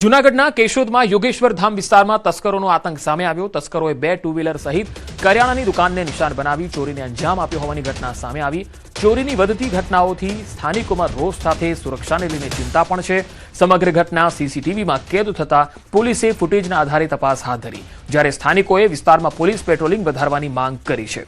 જૂનાગઢના કેશોદમાં યોગેશ્વર ધામ વિસ્તારમાં તસ્કરોનો આતંક સામે આવ્યો। તસ્કરોએ 2 ટુ વ્હીલર સહિત કરિયાણાની દુકાનને નિશાન બનાવી ચોરીને અંજામ આપ્યો હોવાની ઘટના સામે આવી। ચોરીની વધતી ઘટનાઓથી સ્થાનિકોમાં રોષ સાથે સુરક્ષાને લઈને ચિંતા પણ છે। સમગ્ર ઘટના સીસીટીવીમાં કેદ થતા પોલીસે ફૂટેજના આધારે તપાસ હાથ ધરી, જ્યારે સ્થાનિકોએ વિસ્તારમાં પોલીસ પેટ્રોલિંગ વધારવાની માંગ કરી છે।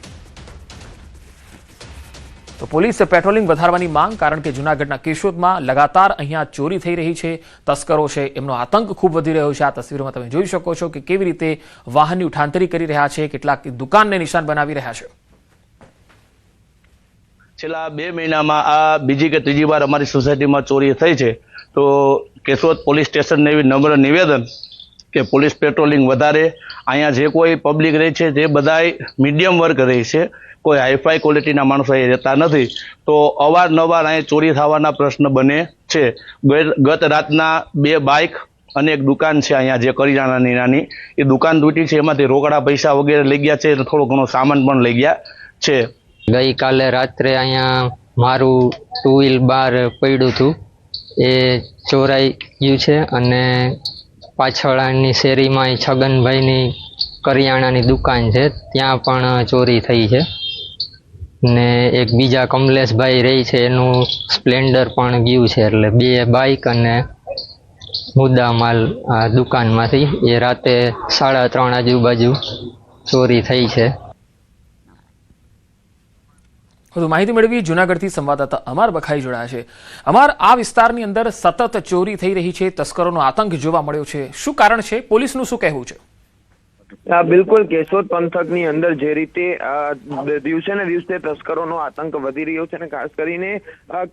તો પોલીસ પેટ્રોલિંગ વધારવાની માંગ, કારણ કે જૂનાગઢના કેશોદમાં લગાતાર અહીંયા ચોરી થઈ રહી છે। તસ્કરો છે એમનો આતંક ખૂબ વધી રહ્યો છે। આ તસવીરોમાં તમે જોઈ શકો છો કે કેવી રીતે વાહનની ઉઠાંતરી કરી રહ્યા છે, કેટલાક દુકાનને નિશાન બનાવી રહ્યા છે। છેલ્લા 2 મહિનામાં આ બીજી કે ત્રીજી વાર અમારી સોસાયટીમાં ચોરી થઈ છે। તો કેશોદ પોલીસ સ્ટેશનને એવી નમ્ર નિવેદન કે પોલીસ પેટ્રોલિંગ વધારે। અહીંયા જે કોઈ પબ્લિક રહે છે તે બધાય મીડિયમ વર્ગ રહે છે, કોઈ હાઈફાઈ ક્વોલિટીના માણસો અહીં રહેતા નથી। તો અવારનવાર અહીં ચોરી થવાના પ્રશ્ન બને છે। ગત રાતના 2 બાઇક અને એક દુકાન છે અહીંયા જે કરિયાણાની નાની, એ દુકાન તૂટી છે, એમાંથી રોકડા પૈસા વગેરે લઈ ગયા છે અને થોડો ઘણો સામાન પણ લઈ ગયા છે। ગઈકાલે રાત્રે અહીંયા મારું 2 વ્હીલ બહાર પડ્યું હતું, એ ચોરાઈ ગયું છે અને પાછળની શેરીમાં છગનભાઈની કરિયાણાની દુકાન છે ત્યાં પણ ચોરી થઈ છે ને એક બીજા કમલેશભાઈ રહી છે એનું સ્પ્લેન્ડર પણ ગયું છે। એટલે 2 બાઇક અને મુદ્દામાલ આ દુકાનમાંથી એ રાતે 3:30 આજુબાજુ ચોરી થઈ છે। વધુ માહિતી મેળવી જૂનાગઢથી સંવાદદાતા અમર બખાઈ જોડાયા છે। અમર, આ વિસ્તારની અંદર સતત ચોરી થઈ રહી છે, તસ્કરોનો આતંક જોવા મળ્યો છે, શું કારણ છે? પોલીસનું શું કહેવું છે? બિલકુલ, કેશોદ પંથકની અંદર જે રીતે દિવસે ને દિવસે તસ્કરોનો આતંક વધી રહ્યો છે અને ખાસ કરીને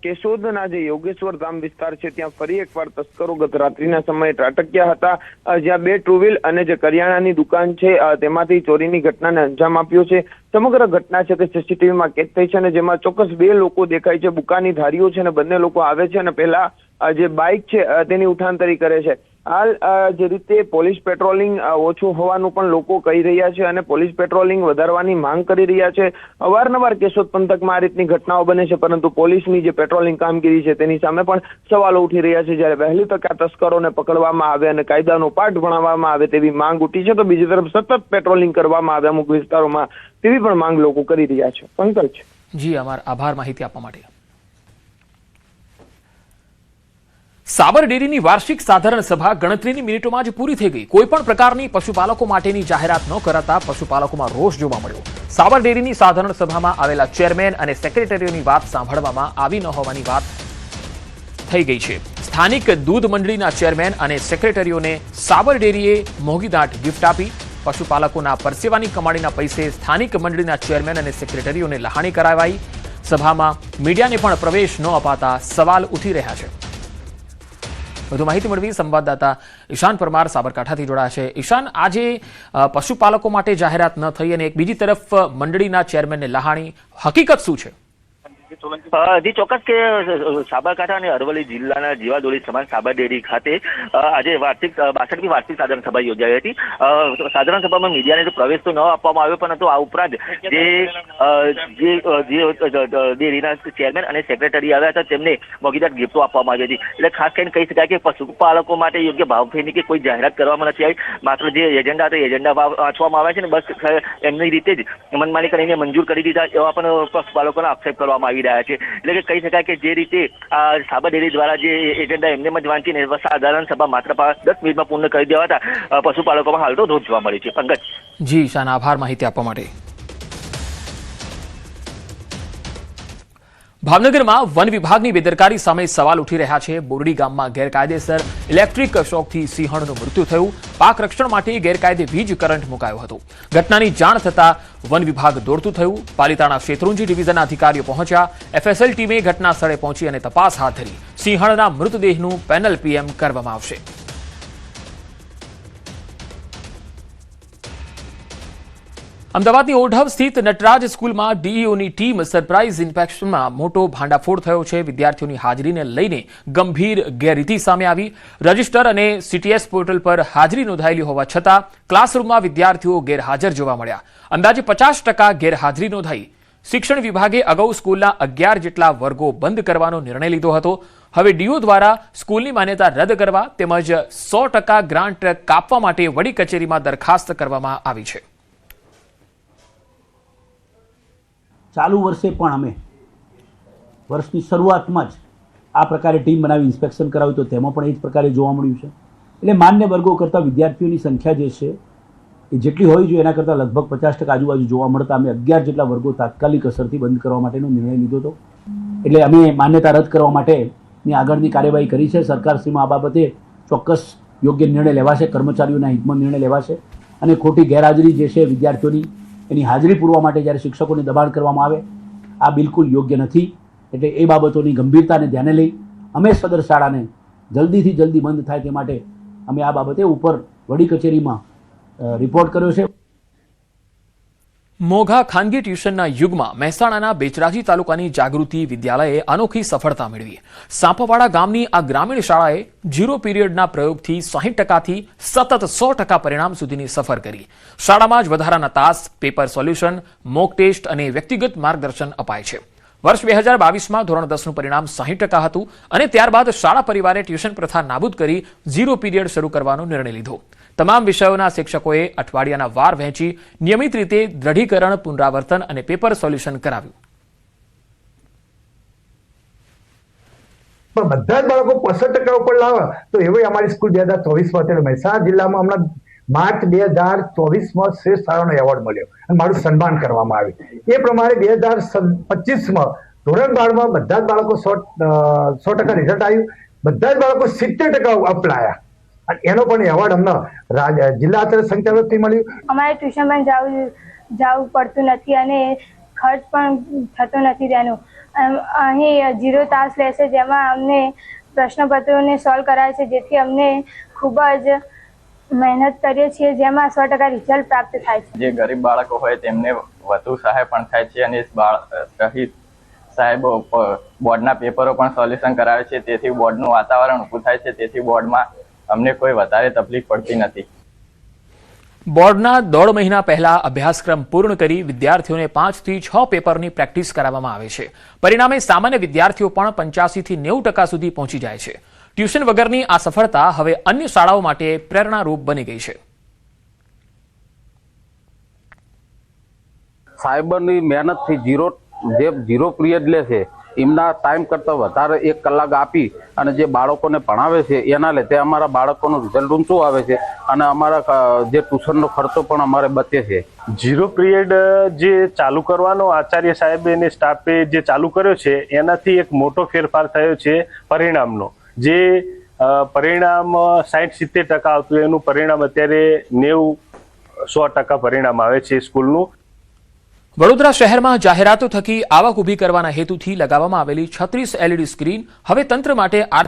કેશોદના જે યોગેશ્વર ધામ વિસ્તાર છે ત્યાં ફરી એકવાર તસ્કરો ગત રાત્રિના સમયે ત્રાટક્યા હતા, જ્યાં 2 ટુ વ્હીલ અને જે કરિયાણાની દુકાન છે તેમાંથી ચોરીની ઘટનાને અંજામ આપ્યો છે। સમગ્ર ઘટના છે તે સીસીટીવીમાં કેદ થઈ છે અને જેમાં ચોક્કસ 2 લોકો દેખાય છે, બુકાની ધારીઓ છે અને બંને લોકો આવે છે અને પહેલા જે બાઇક છે તેની ઉઠાંતરી કરે છે। હાલ જે રીતે પોલીસ પેટ્રોલિંગ ઓછું હોવાનું પણ લોકો કહી રહ્યા છે અને પોલીસ પેટ્રોલિંગ વધારવાની માંગ કરી રહ્યા છે। અવારનવાર કેશોદ પંથકમાં આ રીતની ઘટનાઓ બને છે, પરંતુ પોલીસની જે પેટ્રોલિંગ કામગીરી છે તેની સામે પણ સવાલો ઉઠી રહ્યા છે। જ્યારે વહેલી તકે આ તસ્કરોને પકડવામાં આવે અને કાયદાનો પાઠ ભણાવવામાં આવે તેવી માંગ ઉઠી છે, તો બીજી તરફ સતત પેટ્રોલિંગ કરવામાં આવે અમુક વિસ્તારોમાં તેવી પણ માંગ લોકો કરી રહ્યા છે। પંકજ જી, અમારો આભાર માહિતી આપવા માટે। સાબર ડેરીની વાર્ષિક સાધારણ સભા ગણતરીની મિનિટોમાં જ પૂરી થઈ ગઈ। કોઈપણ પ્રકારની પશુપાલકો માટેની જાહેરાત ન કરાતા પશુપાલકોમાં રોષ જોવા મળ્યો। સાબર ડેરીની સાધારણ સભામાં આવેલા ચેરમેન અને સેક્રેટરીઓની વાત સાંભળવામાં આવી ન હોવાની વાત થઈ ગઈ છે। સ્થાનિક દૂધ મંડળીના ચેરમેન અને સેક્રેટરીઓને સાબર ડેરીએ મોંઘીદાટ ગિફ્ટ આપી। પશુપાલકોના પરસેવાની કમાણીના પૈસે સ્થાનિક મંડળીના ચેરમેન અને સેક્રેટરીઓને લહાણી કરાવાઈ। સભામાં મીડિયાને પણ પ્રવેશ ન અપાતા સવાલ ઉઠી રહ્યા છે। વધુ માહિતી મેળવી સંવાદદાતા ઈશાન પરમાર સાબરકાંઠાથી જોડાયા છે। ઈશાન, આજે પશુપાલકો માટે જાહેરાત ન થઈ અને એક બીજી તરફ મંડળીના ચેરમેનને લહાણી, હકીકત શું છે? જી ચોક્કસ કે સાબરકાંઠા અને અરવલ્લી જિલ્લાના જીવાદોરી સમાન સાબર ડેરી ખાતે આજે 62મી વાર્ષિક સાધારણ સભા યોજાઈ હતી। સાધારણ સભામાં મીડિયાને પ્રવેશ તો ન આપવામાં આવ્યો, પરંતુ આ ઉપરાંત જે ડેરીના ચેરમેન અને સેક્રેટરી આવ્યા હતા તેમને મોંઘીદાટ ગિફ્ટો આપવામાં આવી હતી। એટલે ખાસ કરીને કહી શકાય કે પશુપાલકો માટે યોગ્ય ભાવફેરની કે કોઈ જાહેરાત કરવામાં નથી આવી, માત્ર જે એજન્ડા હતા એજન્ડા વાંચવામાં આવ્યા છે ને બસ એમની રીતે જ મનમાની કરીને મંજૂર કરી દીધા એવા પણ પશુપાલકોના આક્ષેપ કરવામાં આવી રહ્યા છે। એટલે કે કહી શકાય કે જે રીતે આ સાબર ડેરી દ્વારા જે એજન્ડા એમને જ વાંચીને સાધારણ સભા માત્ર 10 મિનિટમાં પૂર્ણ કરી દેવાતા પશુપાલકોમાં હાલ તો રોષ જોવા મળે છે। પંકજ જી, ઈશાન, આભાર માહિતી આપવા માટે। ભાવનગરમાં વન વિભાગની બેદરકારી સામે સવાલ ઉઠી રહ્યા છે। બોરડી ગામમાં ગેરકાયદેસર ઇલેક્ટ્રિક શોકથી સિંહણનું મૃત્યુ થયું। પાક રક્ષણ માટે ગેરકાયદે વીજ કરંટ મુકાયો હતો। ઘટનાની જાણ થતાં વન વિભાગ દોડતું થયું। પાલિતાણા શેત્રુંજી ડિવિઝનના અધિકારીઓ પહોંચ્યા। એફએસએલ ટીમે ઘટના સ્થળે પહોંચી અને તપાસ હાથ ધરી। સિંહણના મૃતદેહનું પેનલ પીએમ કરવામાં આવશે। અમદાવાદની ઓઢવ સ્થિત નટરાજ સ્કૂલમાં ડીઈઓની ટીમ સરપ્રાઇઝ ઇન્સ્પેક્શનમાં મોટો ભાંડાફોડ થયો છે। વિદ્યાર્થીઓની હાજરીને લઈને ગંભીર ગેરરીતિ સામે આવી। રજિસ્ટર અને સીટીએસ પોર્ટલ પર હાજરી નોંધાયેલી હોવા છતાં ક્લાસરૂમમાં વિદ્યાર્થીઓ ગેરહાજર જોવા મળ્યા। અંદાજે 50% ગેરહાજરી નોંધાઈ। શિક્ષણ વિભાગે અગાઉ સ્કૂલના 11 જેટલા વર્ગો બંધ કરવાનો નિર્ણય લીધો હતો। હવે ડીઓ દ્વારા સ્કૂલની માન્યતા રદ કરવા તેમજ 100% ગ્રાન્ટ કાપવા માટે વડી કચેરીમાં દરખાસ્ત કરવામાં આવી છે. ચાલુ વર્ષે પણ અમે વર્ષની શરૂઆતમાં જ આ પ્રકારે ટીમ બનાવી ઇન્સ્પેક્શન કરાવ્યું તો તેમાં પણ એ જ પ્રકારે જોવા મળ્યું છે. એટલે માન્ય વર્ગો કરતાં વિદ્યાર્થીઓની સંખ્યા જે છે એ જેટલી હોવી જોઈએ એના કરતાં લગભગ 50% આજુબાજુ જોવા મળતા અમે 11 જેટલા વર્ગો તાત્કાલિક અસરથી બંધ કરવા માટેનો નિર્ણય લીધો હતો. એટલે અમે માન્યતા રદ કરવા માટેની આગળની કાર્યવાહી કરી છે. સરકારશ્રીમાં આ બાબતે ચોક્કસ યોગ્ય નિર્ણય લેવાશે, કર્મચારીઓના હિતમાં નિર્ણય લેવાશે અને ખોટી ગેરહાજરી જે છે વિદ્યાર્થીઓની એની હાજરી પૂરવા માટે જ્યારે શિક્ષકોને દબાણ કરવામાં આવે આ બિલકુલ યોગ્ય નથી. એટલે એ બાબતોની ગંભીરતાને ધ્યાને લઈ અમે સદર શાળાને જલ્દીથી જલ્દી બંધ થાય તે માટે અમે આ બાબતે ઉપર વડી કચેરીમાં રિપોર્ટ કર્યો છે. મોંઘા ખાનગી ટ્યુશનના યુગમાં મહેસાણાના બેચરાજી તાલુકાની જાગૃતિ વિદ્યાલયે અનોખી સફળતા મેળવી. સાંપાવાડા ગામની આ ગ્રામીણ શાળાએ 0 પીરિયડના પ્રયોગથી 60%થી સતત 100% પરિણામ સુધીની સફર કરી. શાળામાં જ વધારાના તાસ, પેપર સોલ્યુશન, મોક ટેસ્ટ અને વ્યક્તિગત માર્ગદર્શન અપાય છે. વર્ષ 2022માં ધોરણ 10નું પરિણામ 60% હતું અને ત્યારબાદ શાળા પરિવારે ટ્યુશન પ્રથા નાબૂદ કરી 0 પીરિયડ શરૂ કરવાનો નિર્ણય લીધો. તમામ વિષયોના શિક્ષકોએ અઠવાડિયાના વાર વહેંચી નિયમિત રીતે દ્રઢીકરણ, પુનરાવર્તન અને પેપર સોલ્યુશન કરાવ્યું. પણ બધા જ બાળકો 65% ઉપર લાવે તો એવી અમારી સ્કૂલ 2024માં મહેસાણા જિલ્લામાં હમણાં માર્ચ 2024માં શ્રેષ્ઠ શાળાનો એવોર્ડ મળ્યો અને મારું સન્માન કરવામાં આવ્યું. એ પ્રમાણે 2025માં ધોરણ 12માં બધા જ બાળકો 100% રિઝલ્ટ આવ્યું. બધા જ બાળકો 70% અપલાયા અને એનો પણ એવોર્ડ અમને જિલ્લા આચાર્ય સંચાલકથી મળ્યું. અમારે ટ્યુશન પણ જવું પડતું નથી અને ખર્ચ પણ થતો નથી તેનું. અહીં 0 તાસ લેશે જેમાં અમને પ્રશ્નપત્રોને સોલ્વ કરાય છે જેથી અમને ખૂબ જ મહેનત કરીએ છીએ જેમાં 100% રિઝલ્ટ પ્રાપ્ત થાય છે. જે ગરીબ બાળકો હોય તેમને વધુ સહાય પણ થાય છે અને સહિત સાહેબો બોર્ડના પેપરો પણ સોલ્યુશન કરાવે છે. તેથી બોર્ડનું વાતાવરણ ઊભું થાય છે. તેથી બોર્ડમાં અમને કોઈ વધારે તકલીફ પડતી નથી. બોર્ડના 1.5 મહિના પહેલા અભ્યાસક્રમ પૂર્ણ કરી વિદ્યાર્થીઓને 5 થી 6 પેપરની પ્રેક્ટિસ કરાવવામાં આવે છે. પરિણામે સામાન્ય વિદ્યાર્થીઓ પણ 85 થી 90% સુધી પહોંચી જાય છે. ટ્યુશન વગરની આ સફળતા હવે અન્ય શાળાઓ માટે પ્રેરણારૂપ બની ગઈ છે. સાયબરની મહેનતથી ઝીરો પીરિયડ લે છે એમના ટાઈમ કરતાં વધારે 1 કલાક આપી અને જે બાળકોને ભણાવે છે એના લીધે અમારા બાળકોનું રિઝલ્ટ ઊંચું આવે છે અને અમારા જે ટ્યુશનનો ખર્ચો પણ અમારે બચે છે. 0 પીરિયડ જે ચાલુ કરવાનો આચાર્ય સાહેબે અને સ્ટાફે જે ચાલુ કર્યો છે એનાથી એક મોટો ફેરફાર થયો છે પરિણામનો. જે પરિણામ 60-70% આવતું એનું પરિણામ અત્યારે 90-100% પરિણામ આવે છે સ્કૂલનું. વડોદરા શહેરમાં જાહેરાતો થકી આવક ઊભી કરવાના હેતુથી લગાવવામાં આવેલી 36 LED સ્ક્રીન હવે તંત્ર માટે